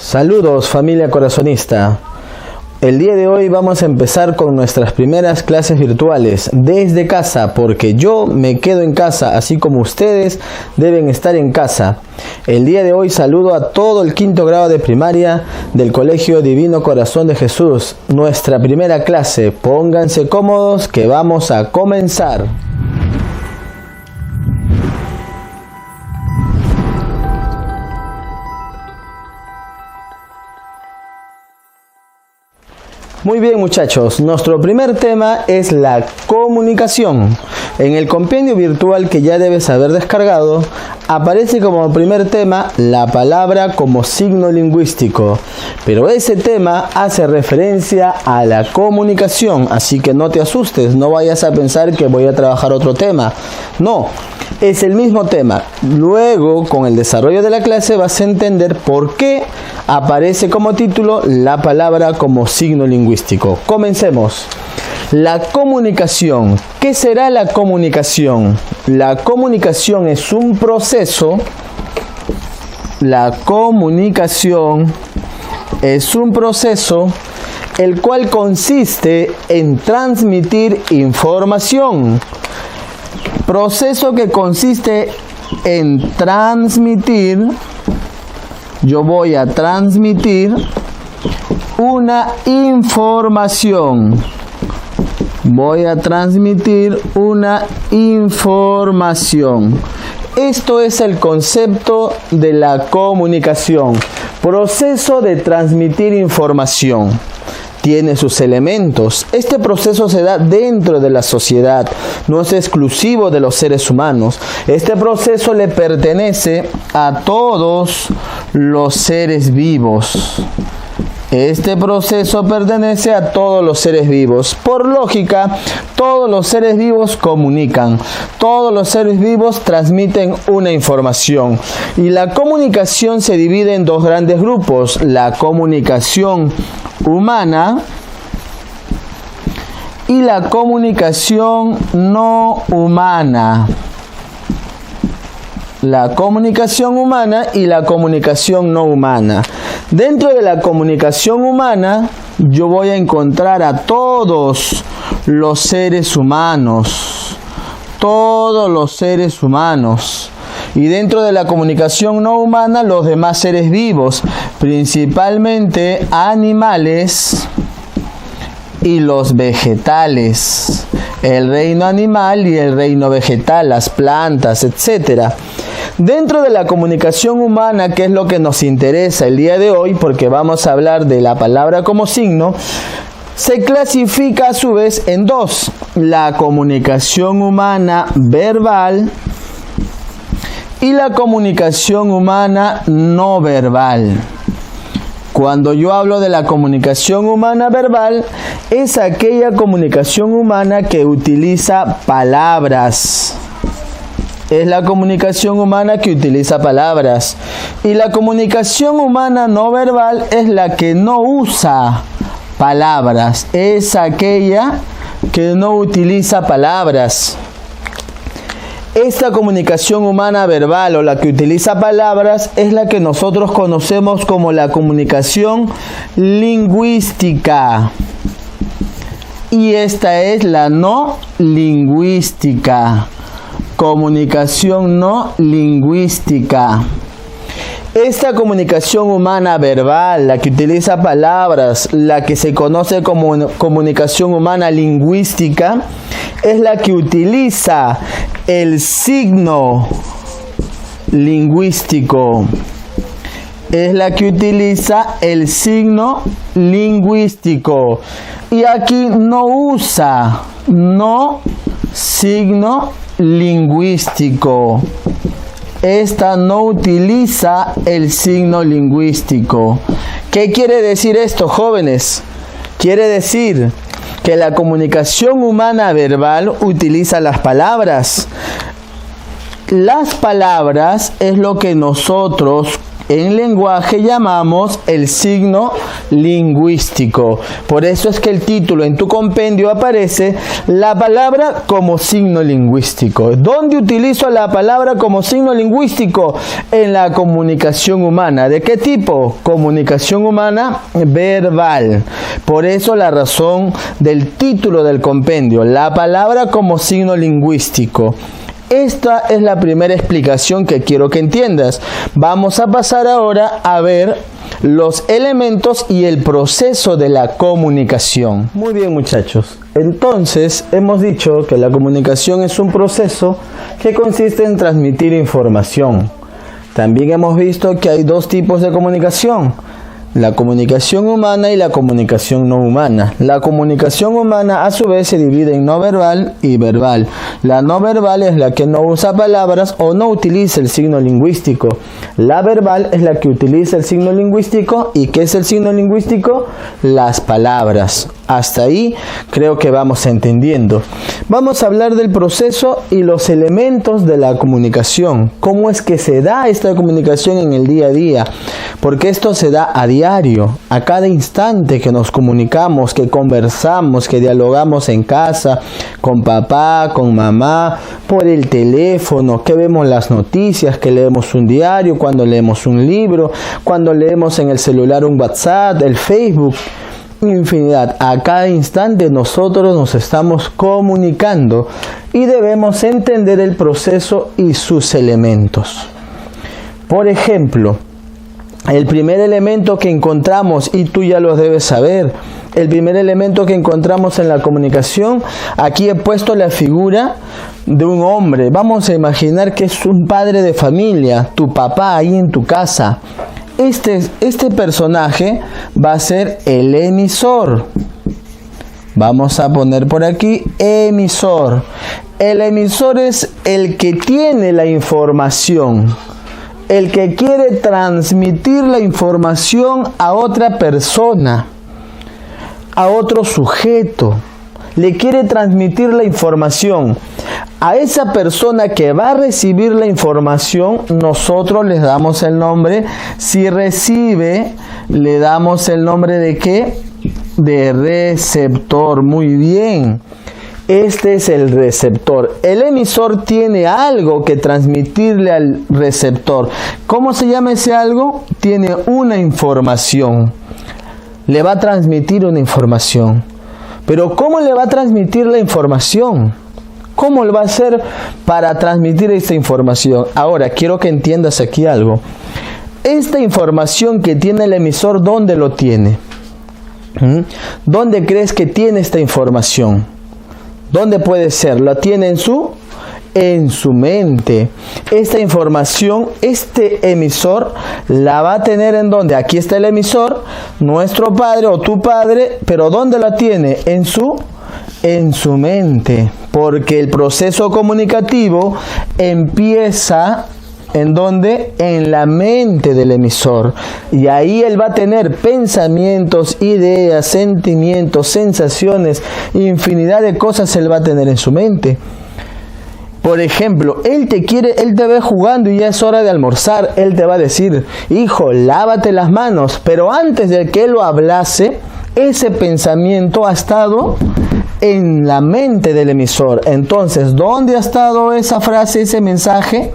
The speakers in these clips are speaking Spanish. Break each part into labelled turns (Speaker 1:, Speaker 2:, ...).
Speaker 1: Saludos familia corazonista. El día de hoy vamos a empezar con nuestras primeras clases virtuales desde casa, porque yo me quedo en casa, así como ustedes deben estar en casa. El día de hoy saludo a todo el quinto grado de primaria del Colegio Divino Corazón de Jesús. Nuestra primera clase, pónganse cómodos que vamos a comenzar. Muy bien muchachos, nuestro primer tema es la comunicación. En el compendio virtual que ya debes haber descargado, aparece como primer tema la palabra como signo lingüístico. Pero ese tema hace referencia a la comunicación, así que no te asustes, no vayas a pensar que voy a trabajar otro tema. No, es el mismo tema. Luego, con el desarrollo de la clase, vas a entender por qué aparece como título la palabra como signo lingüístico. Comencemos. La comunicación. ¿Qué será la comunicación? La comunicación es un proceso. La comunicación es un proceso el cual consiste en transmitir información. Proceso que consiste en transmitir. Yo voy a transmitir una información. Voy a transmitir una información. Esto es el concepto de la comunicación. Proceso de transmitir información. Tiene sus elementos. Este proceso se da dentro de la sociedad, no es exclusivo de los seres humanos. Este proceso le pertenece a todos los seres vivos. Este proceso pertenece a todos los seres vivos. Por lógica, todos los seres vivos comunican. Todos los seres vivos transmiten una información. Y la comunicación se divide en dos grandes grupos. La comunicación humana y la comunicación no humana. La comunicación humana y la comunicación no humana. Dentro de la comunicación humana, yo voy a encontrar a todos los seres humanos. Todos los seres humanos. Y dentro de la comunicación no humana, los demás seres vivos, principalmente animales y los vegetales. El reino animal y el reino vegetal, las plantas, etc. Dentro de la comunicación humana, que es lo que nos interesa el día de hoy, porque vamos a hablar de la palabra como signo, se clasifica a su vez en dos: la comunicación humana verbal y la comunicación humana no verbal. Cuando yo hablo de la comunicación humana verbal, es aquella comunicación humana que utiliza palabras. Es la comunicación humana que utiliza palabras. Y la comunicación humana no verbal es la que no usa palabras. Es aquella que no utiliza palabras. Esta comunicación humana verbal o la que utiliza palabras es la que nosotros conocemos como la comunicación lingüística. Y esta es la no lingüística. Comunicación no lingüística. Esta comunicación humana verbal, la que utiliza palabras, la que se conoce como comunicación humana lingüística, es la que utiliza el signo lingüístico. Es la que utiliza el signo lingüístico. Y aquí no usa signo lingüístico. Esta no utiliza el signo lingüístico. ¿Qué quiere decir esto, jóvenes? Quiere decir que la comunicación humana verbal utiliza las palabras. Las palabras es lo que nosotros en lenguaje llamamos el signo lingüístico. Por eso es que el título en tu compendio aparece la palabra como signo lingüístico. ¿Dónde utilizo la palabra como signo lingüístico? En la comunicación humana. ¿De qué tipo? Comunicación humana verbal. Por eso la razón del título del compendio, la palabra como signo lingüístico. Esta es la primera explicación que quiero que entiendas. Vamos a pasar ahora a ver los elementos y el proceso de la comunicación. Muy bien, muchachos. Entonces, hemos dicho que la comunicación es un proceso que consiste en transmitir información. También hemos visto que hay dos tipos de comunicación: la comunicación humana y la comunicación no humana. La comunicación humana a su vez se divide en no verbal y verbal. La no verbal es la que no usa palabras o no utiliza el signo lingüístico. La verbal es la que utiliza el signo lingüístico. ¿Y qué es el signo lingüístico? Las palabras. Hasta ahí creo que vamos entendiendo. Vamos a hablar del proceso y los elementos de la comunicación. ¿Cómo es que se da esta comunicación en el día a día? Porque esto se da a diario, a cada instante que nos comunicamos, que conversamos, que dialogamos en casa, con papá, con mamá, por el teléfono, que vemos las noticias, que leemos un diario, cuando leemos un libro, cuando leemos en el celular un WhatsApp, el Facebook. Infinidad. A cada instante nosotros nos estamos comunicando y debemos entender el proceso y sus elementos. Por ejemplo, el primer elemento que encontramos, y tú ya lo debes saber, el primer elemento que encontramos en la comunicación, aquí he puesto la figura de un hombre. Vamos a imaginar que es un padre de familia, tu papá ahí en tu casa. Este personaje va a ser el emisor. Vamos a poner por aquí emisor. El emisor es el que tiene la información, el que quiere transmitir la información a otra persona, a otro sujeto. Le quiere transmitir la información. A esa persona que va a recibir la información, nosotros le damos el nombre. Si recibe, le damos el nombre de ¿qué? De receptor. Muy bien. Este es el receptor. El emisor tiene algo que transmitirle al receptor. ¿Cómo se llama ese algo? Tiene una información. Le va a transmitir una información. Pero ¿cómo le va a transmitir la información? ¿Cómo lo va a hacer para transmitir esta información? Ahora, quiero que entiendas aquí algo. Esta información que tiene el emisor, ¿dónde lo tiene? ¿Dónde crees que tiene esta información? ¿Dónde puede ser? ¿La tiene en su mente? Esta información, este emisor, la va a tener ¿en dónde? Aquí está el emisor, nuestro padre o tu padre, pero ¿dónde la tiene? En su mente, porque el proceso comunicativo empieza ¿en dónde? En la mente del emisor, y ahí él va a tener pensamientos, ideas, sentimientos, sensaciones, infinidad de cosas él va a tener en su mente. Por ejemplo, él te ve jugando y ya es hora de almorzar. Él te va a decir, hijo, lávate las manos. Pero antes de que él lo hablase, ese pensamiento ha estado en la mente del emisor. Entonces, ¿dónde ha estado esa frase, ese mensaje?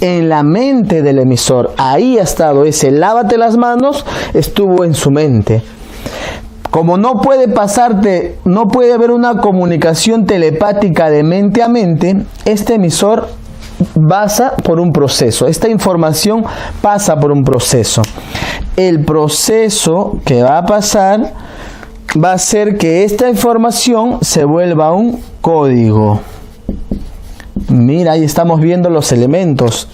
Speaker 1: En la mente del emisor. Ahí ha estado ese lávate las manos, estuvo en su mente. Como no puede haber una comunicación telepática de mente a mente, este emisor pasa por un proceso. Esta información pasa por un proceso. El proceso que va a pasar va a ser que esta información se vuelva un código. Mira, ahí estamos viendo los elementos.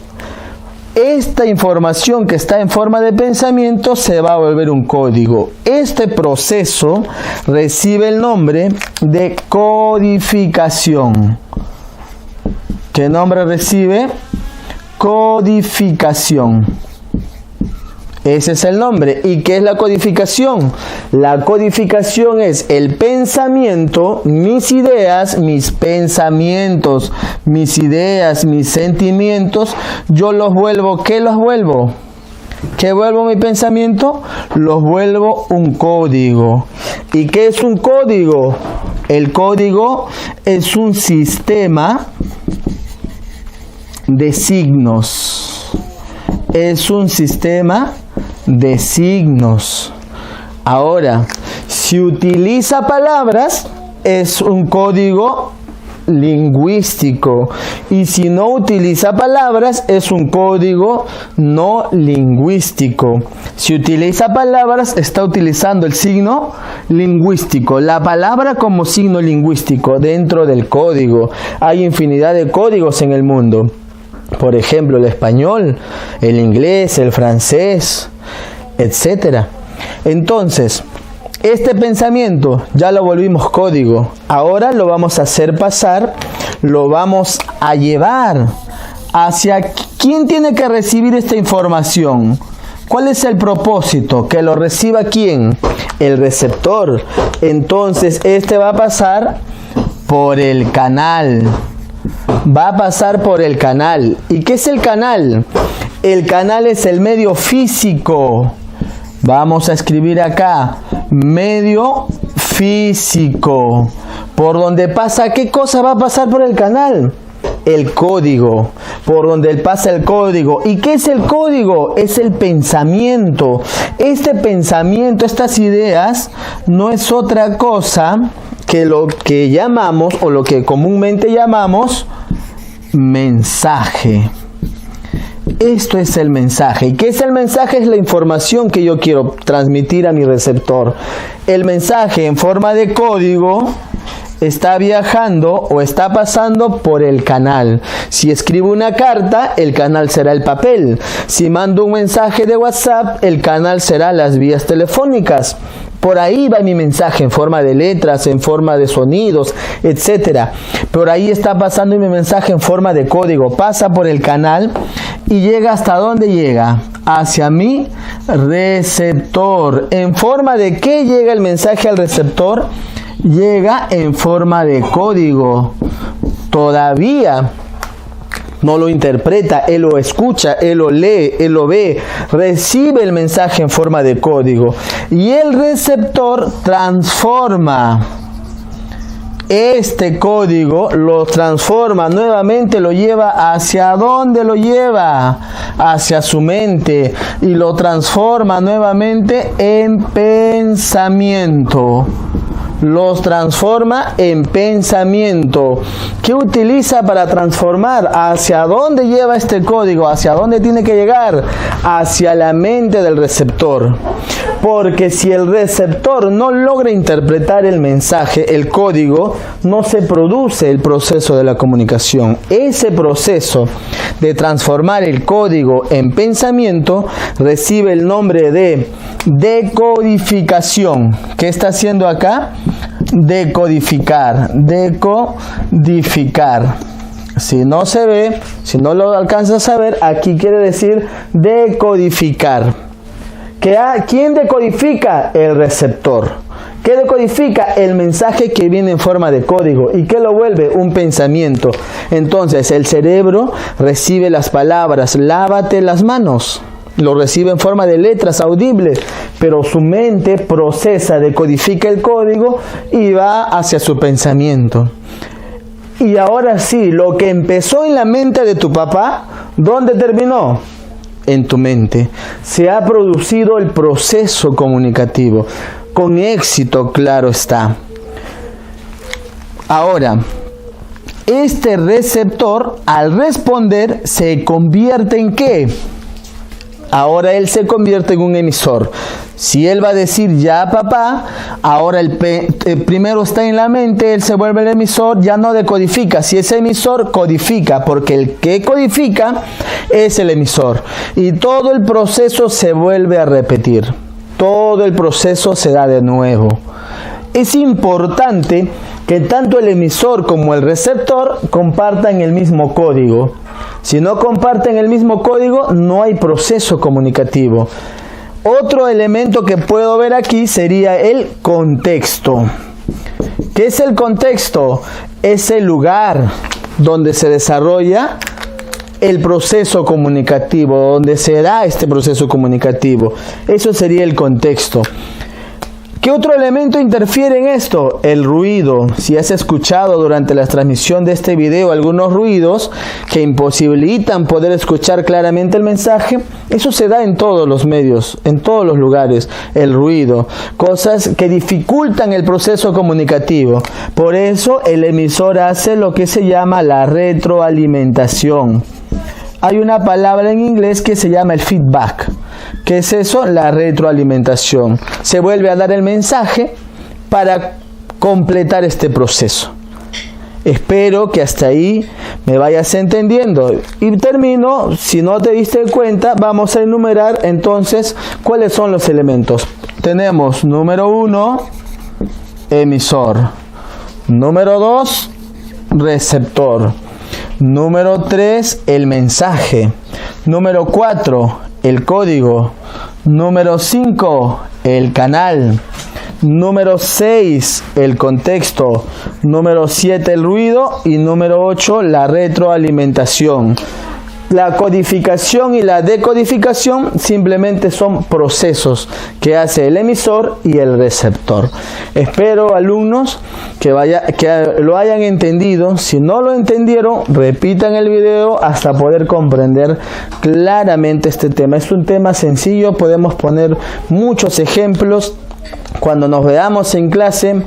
Speaker 1: Esta información que está en forma de pensamiento se va a volver un código. Este proceso recibe el nombre de codificación. ¿Qué nombre recibe? Codificación. Ese es el nombre. ¿Y qué es la codificación? La codificación es el pensamiento, mis ideas, mis pensamientos, mis ideas, mis sentimientos. Yo los vuelvo, ¿qué los vuelvo? ¿Qué vuelvo mi pensamiento? Los vuelvo un código. ¿Y qué es un código? El código es un sistema de signos. Es un sistema de signos. Ahora, si utiliza palabras, es un código lingüístico, y si no utiliza palabras es un código no lingüístico. Si utiliza palabras, está utilizando el signo lingüístico, la palabra como signo lingüístico dentro del código. Hay infinidad de códigos en el mundo, por ejemplo el español, el inglés, el francés, etc. Entonces, este pensamiento ya lo volvimos código. Ahora lo vamos a hacer pasar, lo vamos a llevar hacia quién tiene que recibir esta información. ¿Cuál es el propósito? Que lo reciba quién, el receptor. Entonces este va a pasar por el canal. Va a pasar por el canal. ¿Y qué es el canal? El canal es el medio físico. Vamos a escribir acá, medio físico. Por donde pasa, ¿qué cosa va a pasar por el canal? El código. Por donde pasa el código. ¿Y qué es el código? Es el pensamiento. Este pensamiento, estas ideas, no es otra cosa que lo que llamamos, o lo que comúnmente llamamos, mensaje. Esto es el mensaje. ¿Y qué es el mensaje? Es la información que yo quiero transmitir a mi receptor. El mensaje en forma de código está viajando o está pasando por el canal. Si escribo una carta, el canal será el papel. Si mando un mensaje de WhatsApp, el canal será las vías telefónicas. Por ahí va mi mensaje en forma de letras, en forma de sonidos, etc. Por ahí está pasando mi mensaje en forma de código. Pasa por el canal y llega hasta dónde llega. Hacia mi receptor. ¿En forma de qué llega el mensaje al receptor? Llega en forma de código. Todavía no lo interpreta, él lo escucha, él lo lee, él lo ve, recibe el mensaje en forma de código. Y el receptor transforma este código, lo transforma nuevamente, lo lleva hacia dónde lo lleva, hacia su mente, y lo transforma nuevamente en pensamiento. Los transforma en pensamiento. ¿Qué utiliza para transformar? ¿Hacia dónde lleva este código? ¿Hacia dónde tiene que llegar? Hacia la mente del receptor. Porque si el receptor no logra interpretar el mensaje, el código, no se produce el proceso de la comunicación. Ese proceso de transformar el código en pensamiento recibe el nombre de decodificación. ¿Qué está haciendo acá? Decodificar. Decodificar. Si no se ve, si no lo alcanzas a ver, aquí quiere decir decodificar. ¿Quién decodifica? El receptor. ¿Qué decodifica? El mensaje que viene en forma de código. ¿Y qué lo vuelve? Un pensamiento. Entonces el cerebro recibe las palabras, lávate las manos. Lo recibe en forma de letras audibles, pero su mente procesa, decodifica el código y va hacia su pensamiento. Y ahora sí, lo que empezó en la mente de tu papá, ¿dónde terminó? En tu mente. Se ha producido el proceso comunicativo. Con éxito, claro está. Ahora, este receptor, al responder, se convierte ¿en qué? Ahora él se convierte en un emisor. Si él va a decir ya papá, ahora el primero está en la mente, él se vuelve el emisor, ya no decodifica. Si es emisor, codifica, porque el que codifica es el emisor. Y todo el proceso se vuelve a repetir. Todo el proceso se da de nuevo. Es importante que tanto el emisor como el receptor compartan el mismo código. Si no comparten el mismo código, no hay proceso comunicativo. Otro elemento que puedo ver aquí sería el contexto. ¿Qué es el contexto? Es el lugar donde se desarrolla el proceso comunicativo, donde se da este proceso comunicativo. Eso sería el contexto. ¿Qué otro elemento interfiere en esto? El ruido. Si has escuchado durante la transmisión de este video algunos ruidos que imposibilitan poder escuchar claramente el mensaje, eso se da en todos los medios, en todos los lugares, el ruido. Cosas que dificultan el proceso comunicativo. Por eso el emisor hace lo que se llama la retroalimentación. Hay una palabra en inglés que se llama el feedback. ¿Qué es eso? La retroalimentación. Se vuelve a dar el mensaje para completar este proceso. Espero que hasta ahí me vayas entendiendo. Y termino, si no te diste cuenta, vamos a enumerar entonces cuáles son los elementos. Tenemos número 1, emisor. Número 2, receptor. Número 3, el mensaje. Número 4, el código. Número 5, el canal. Número 6, el contexto. Número 7, el ruido. Y número 8, la retroalimentación. La codificación y la decodificación simplemente son procesos que hace el emisor y el receptor. Espero, alumnos, que lo hayan entendido. Si no lo entendieron, repitan el video hasta poder comprender claramente este tema. Es un tema sencillo, podemos poner muchos ejemplos. Cuando nos veamos en clase,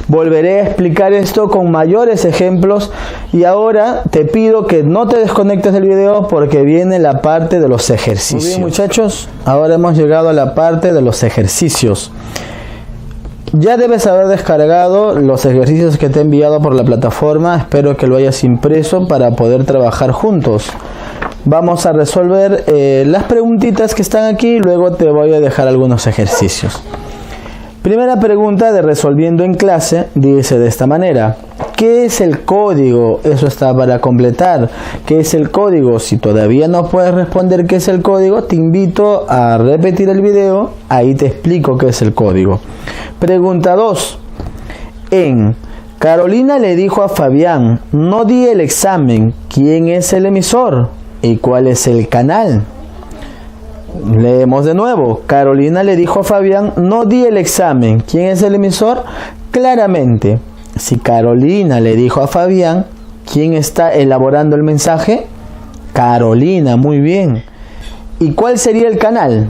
Speaker 1: volveré a explicar esto con mayores ejemplos. Y ahora te pido que no te desconectes del video porque viene la parte de los ejercicios. Muy bien, muchachos, ahora hemos llegado a la parte de los ejercicios. Ya debes haber descargado los ejercicios que te he enviado por la plataforma. Espero que lo hayas impreso para poder trabajar juntos. Vamos a resolver las preguntitas que están aquí y luego te voy a dejar algunos ejercicios. Primera pregunta de resolviendo en clase dice de esta manera: ¿qué es el código? Eso está para completar. ¿Qué es el código? Si todavía no puedes responder qué es el código, te invito a repetir el video, ahí te explico qué es el código. Pregunta 2. Carolina le dijo a Fabián: no di el examen. ¿Quién es el emisor? ¿Y cuál es el canal? Leemos de nuevo. Carolina le dijo a Fabián: no di el examen. ¿Quién es el emisor? Claramente, si Carolina le dijo a Fabián, ¿quién está elaborando el mensaje? Carolina, muy bien. ¿Y cuál sería el canal?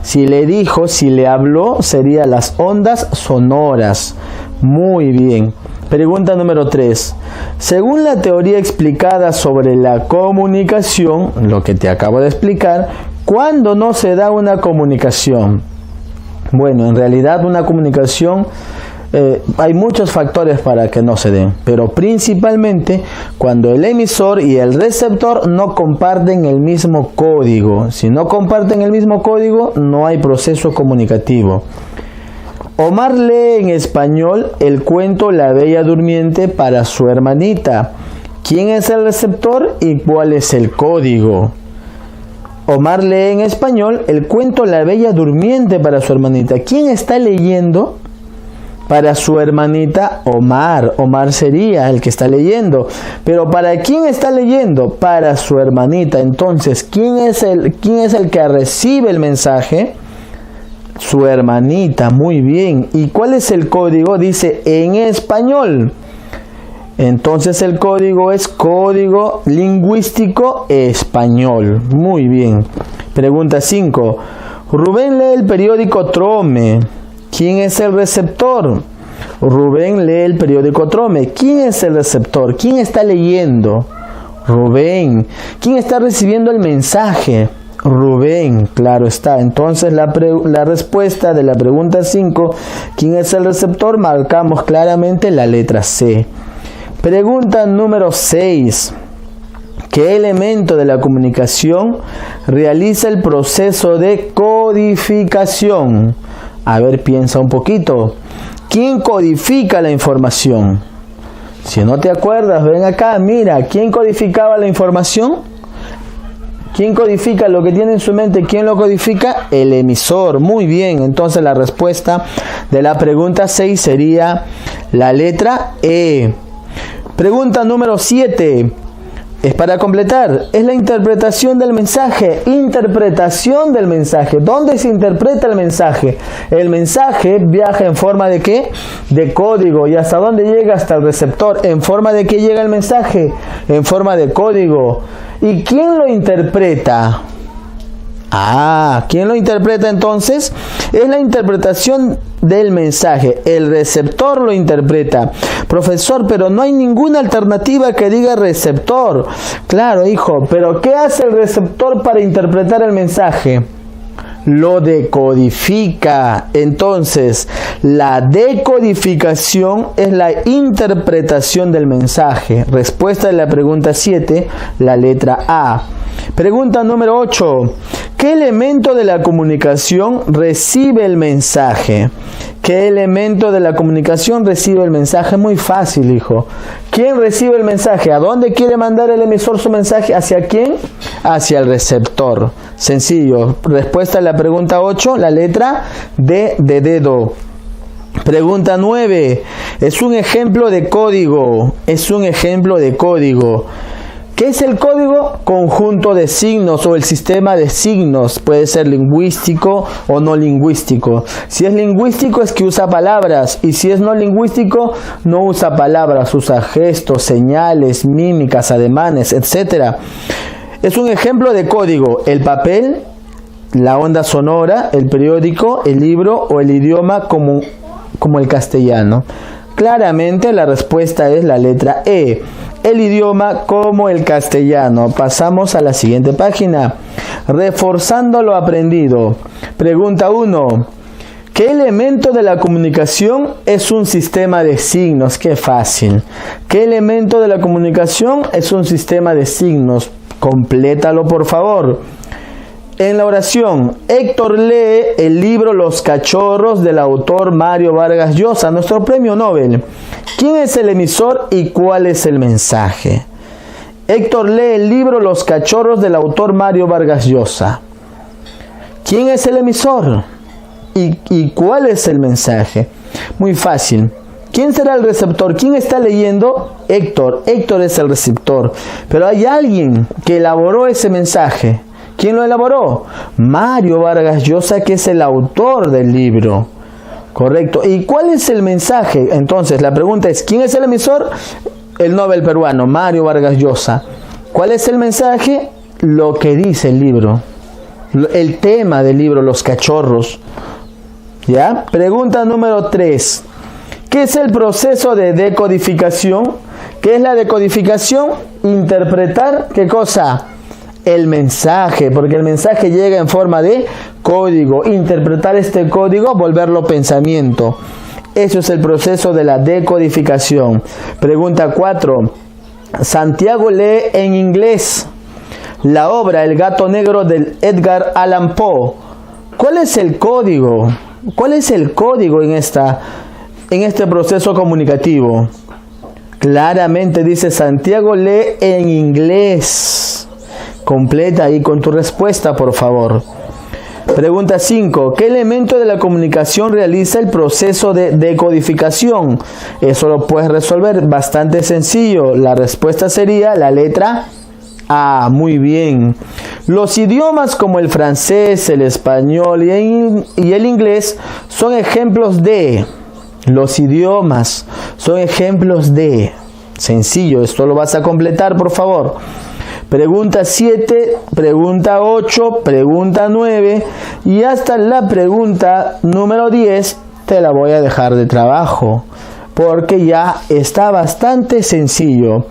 Speaker 1: Si le dijo, si le habló, serían las ondas sonoras. Muy bien. Pregunta número 3. Según la teoría explicada sobre la comunicación, lo que te acabo de explicar, ¿cuándo no se da una comunicación? Bueno, en realidad una comunicación, hay muchos factores para que no se den, pero principalmente cuando el emisor y el receptor no comparten el mismo código. Si no comparten el mismo código, no hay proceso comunicativo. Omar lee en español el cuento La Bella Durmiente para su hermanita. ¿Quién es el receptor y cuál es el código? Omar lee en español el cuento La Bella Durmiente para su hermanita. ¿Quién está leyendo? Para su hermanita, Omar. Omar sería el que está leyendo. Pero ¿para quién está leyendo? Para su hermanita. Entonces, ¿quién es el que recibe el mensaje? Su hermanita. Muy bien. ¿Y cuál es el código? Dice en español. Entonces el código es código lingüístico español. Muy bien. Pregunta 5. Rubén lee el periódico Trome. ¿Quién es el receptor? Rubén lee el periódico Trome. ¿Quién es el receptor? ¿Quién está leyendo? Rubén. ¿Quién está recibiendo el mensaje? Rubén, claro está. Entonces la respuesta de la pregunta 5, ¿quién es el receptor? Marcamos claramente la letra C. Pregunta número 6. ¿Qué elemento de la comunicación realiza el proceso de codificación? A ver, piensa un poquito. ¿Quién codifica la información? Si no te acuerdas, ven acá, mira, ¿quién codificaba la información? ¿Quién codifica lo que tiene en su mente? ¿Quién lo codifica? El emisor. Muy bien. Entonces la respuesta de la pregunta 6 sería la letra E. Pregunta número 7. Es para completar, es la interpretación del mensaje, interpretación del mensaje. ¿Dónde se interpreta el mensaje? El mensaje viaja en forma de ¿qué? De código. ¿Y hasta dónde llega? Hasta el receptor. ¿En forma de qué llega el mensaje? En forma de código. ¿Y quién lo interpreta? ¿Quién lo interpreta entonces? Es la interpretación del mensaje. El receptor lo interpreta. Profesor, pero no hay ninguna alternativa que diga receptor. Claro, hijo, pero ¿qué hace el receptor para interpretar el mensaje? Lo decodifica. Entonces, la decodificación es la interpretación del mensaje. Respuesta de la pregunta 7, la letra A. Pregunta número 8. ¿Qué elemento de la comunicación recibe el mensaje? ¿Qué elemento de la comunicación recibe el mensaje? Muy fácil, hijo. ¿Quién recibe el mensaje? ¿A dónde quiere mandar el emisor su mensaje? ¿Hacia quién? Hacia el receptor. Sencillo. Respuesta a la pregunta 8, la letra D de dedo. Pregunta 9. Es un ejemplo de código. Es un ejemplo de código. ¿Qué es el código? Conjunto de signos o el sistema de signos. Puede ser lingüístico o no lingüístico. Si es lingüístico es que usa palabras, y si es no lingüístico no usa palabras, usa gestos, señales, mímicas, ademanes, etc. Es un ejemplo de código. El papel, la onda sonora, el periódico, el libro o el idioma como el castellano. Claramente la respuesta es la letra E. El idioma como el castellano. Pasamos a la siguiente página. Reforzando lo aprendido. Pregunta 1. ¿Qué elemento de la comunicación es un sistema de signos? Qué fácil. ¿Qué elemento de la comunicación es un sistema de signos? Complétalo, por favor. En la oración, Héctor lee el libro Los Cachorros del autor Mario Vargas Llosa, nuestro premio Nobel. ¿Quién es el emisor y cuál es el mensaje? Héctor lee el libro Los Cachorros del autor Mario Vargas Llosa. ¿Quién es el emisor? ¿Y cuál es el mensaje? Muy fácil. ¿Quién será el receptor? ¿Quién está leyendo? Héctor. Héctor es el receptor. Pero hay alguien que elaboró ese mensaje. ¿Quién lo elaboró? Mario Vargas Llosa, que es el autor del libro. Correcto. ¿Y cuál es el mensaje? Entonces, la pregunta es, ¿quién es el emisor? El Nobel peruano, Mario Vargas Llosa. ¿Cuál es el mensaje? Lo que dice el libro. El tema del libro, Los Cachorros. ¿Ya? Pregunta número 3. ¿Qué es el proceso de decodificación? ¿Qué es la decodificación? Interpretar, ¿qué cosa? El mensaje, porque el mensaje llega en forma de código. Interpretar este código, volverlo pensamiento. Eso es el proceso de la decodificación. Pregunta 4. Santiago lee en inglés la obra El gato negro de Edgar Allan Poe. ¿Cuál es el código? ¿Cuál es el código en este proceso comunicativo? Claramente dice Santiago lee en inglés. Completa ahí con tu respuesta, por favor. Pregunta 5. ¿Qué elemento de la comunicación realiza el proceso de decodificación? Eso lo puedes resolver bastante sencillo. La respuesta sería la letra A. Muy bien. Los idiomas como el francés, el español y el inglés son ejemplos de... Los idiomas son ejemplos de... Sencillo, esto lo vas a completar, por favor. Pregunta 7, pregunta 8, pregunta 9 y hasta la pregunta número 10 te la voy a dejar de trabajo porque ya está bastante sencillo.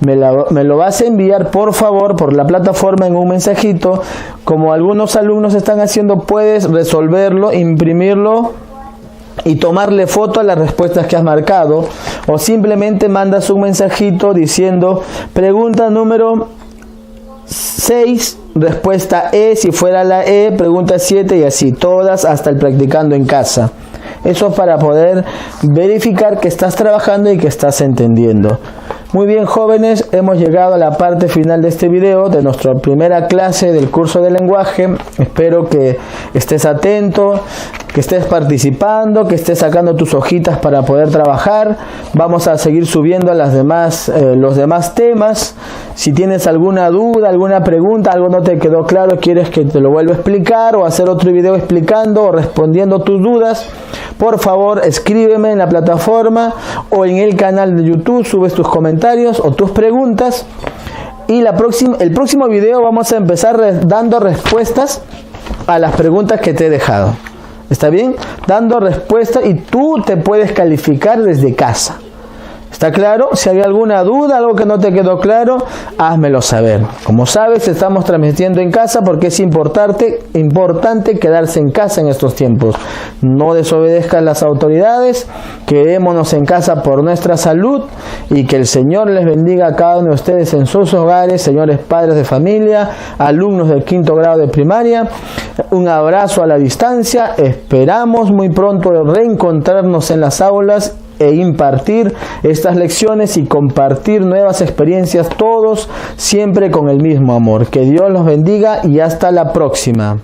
Speaker 1: Me lo vas a enviar, por favor, por la plataforma en un mensajito. Como algunos alumnos están haciendo, puedes resolverlo, imprimirlo y tomarle foto a las respuestas que has marcado, o simplemente mandas un mensajito diciendo pregunta número 6, respuesta E, si fuera la E, pregunta 7 y así, todas hasta el practicando en casa. Eso para poder verificar que estás trabajando y que estás entendiendo. Muy bien, jóvenes, hemos llegado a la parte final de este video, de nuestra primera clase del curso de lenguaje. Espero que estés atento, que estés participando, que estés sacando tus hojitas para poder trabajar. Vamos a seguir subiendo los demás temas. Si tienes alguna duda, alguna pregunta, algo no te quedó claro, quieres que te lo vuelva a explicar o hacer otro video explicando o respondiendo tus dudas, por favor escríbeme en la plataforma o en el canal de YouTube, subes tus comentarios o tus preguntas. Y el próximo video vamos a empezar dando respuestas a las preguntas que te he dejado. ¿Está bien? Dando respuestas y tú te puedes calificar desde casa. ¿Está claro? Si hay alguna duda, algo que no te quedó claro, házmelo saber. Como sabes, estamos transmitiendo en casa porque es importante quedarse en casa en estos tiempos. No desobedezcan las autoridades, quedémonos en casa por nuestra salud y que el Señor les bendiga a cada uno de ustedes en sus hogares, señores padres de familia, alumnos del 5º grado de primaria. Un abrazo a la distancia, esperamos muy pronto reencontrarnos en las aulas e impartir estas lecciones y compartir nuevas experiencias, todos siempre con el mismo amor. Que Dios los bendiga y hasta la próxima.